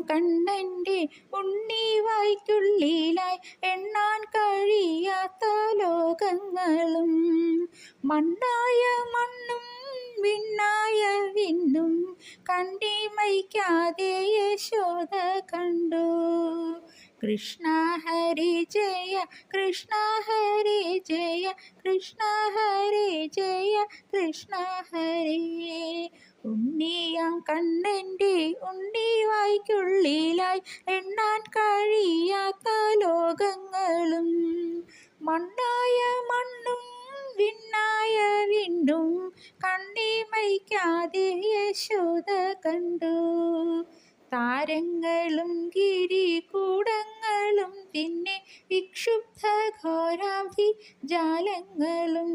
കണ്ണൻ്റെ ഉണ്ണിവായ്ക്കുള്ളിലായി എണ്ണാൻ കഴിയാത്ത ലോകങ്ങളും മണ്ണായ മണ്ണും വിണ്ണായ വിണ്ണും കണ്ടിമയ്ക്കാതെ യശോദ കണ്ടു. കൃഷ്ണ ഹരി ജയ കൃഷ്ണ ഹരി ജയ കൃഷ്ണ ഹരി ജയ കൃഷ്ണ ഹരി. ഉണ്ണിയാം കണ്ണൻ്റെ ഉണ്ണിവായ്ക്കുള്ളിലായി എണ്ണാൻ കഴിയാത്ത ലോകങ്ങളും മണ്ണായ മണ്ണും വിണ്ണായ വിണ്ണും കണ്ടിമയ്ക്കാതെ യശോദ കണ്ടു. താരങ്ങളും ഗിരികൂടങ്ങളും പിന്നെ വിക്ഷുബ്ധ ഘോരാഭി ജാലങ്ങളും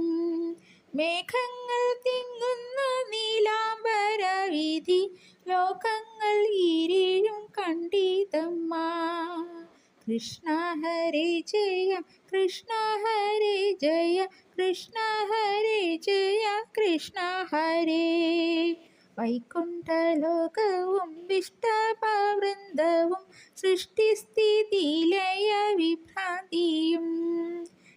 മേഘങ്ങൾ തിങ്ങുന്ന നീലാംബരവീഥി ലോകങ്ങൾ ഈരേഴും കണ്ടിതമ്മ. കൃഷ്ണ ഹരി ജയ കൃഷ്ണ ഹരി ജയ കൃഷ്ണ ഹരി ജയ കൃഷ്ണ ഹരി. വൈകുണ്ഠലോകവും വിഷ്ടവൃന്ദവും സൃഷ്ടിസ്ഥിതിലയ വിഭ്രാന്തിയും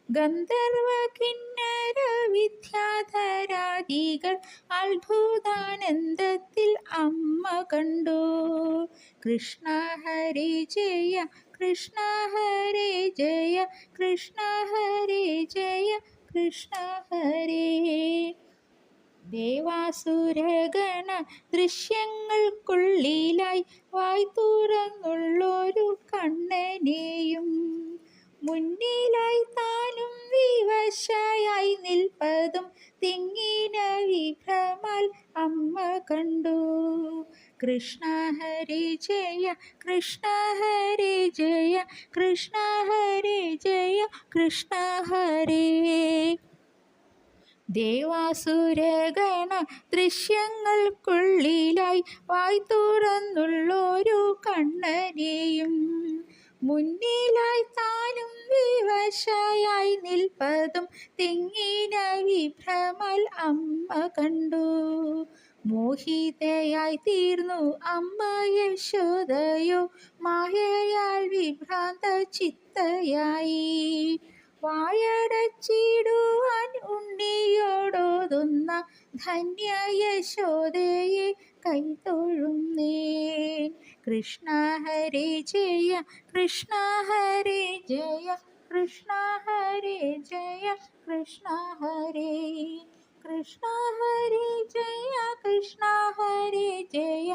ഗന്ധർവ കിന്നര വിദ്യാധരാദികൾ അത്ഭുതാനന്ദത്തിൽ അമ്മ കണ്ടു. കൃഷ്ണ ഹരി ജയ കൃഷ്ണ ഹരി ജയ കൃഷ്ണ ഹരി ജയ കൃഷ്ണ ഹരി. ദേവാസുരഗണ ദൃശ്യങ്ങൾക്കുള്ളിലായി വായ് തുറന്നുള്ളൊരു കണ്ണനെയും മുന്നിലായി താനും വിവശയായി നിൽപ്പതും തിങ്ങിന വിഭ്രമാൽ അമ്മ കണ്ടു. കൃഷ്ണ ഹരി ജയ കൃഷ്ണ ഹരി ജയ കൃഷ്ണ ഹരി ജയ കൃഷ്ണ ഹരി. ദേവാസുരഗണ ദൃശ്യങ്ങൾക്കുള്ളിലായി വായ് തുറന്നുള്ളൊരു കണ്ണനെയും മുന്നിലായി താനും വിവശയായി നിൽപ്പതും തിങ്ങിന വിഭ്രമാൽ അമ്മ കണ്ടു. മോഹിതയായി തീർന്നു അമ്മ യശോദയോ മായയാൽ വിഭ്രാന്ത ചിത്തയായി. വായടച്ചിടുവാൻ ഉണ്ണിയോടോതുന്ന ധന്യ യശോദയെ കൈതൊഴുന്നേൻ. കൃഷ്ണ ഹരി ജയ കൃഷ്ണ ഹരി ജയ കൃഷ്ണ ഹരി ജയ കൃഷ്ണ ഹരി. കൃഷ്ണ ഹരി ജയ കൃഷ്ണ ഹരി ജയ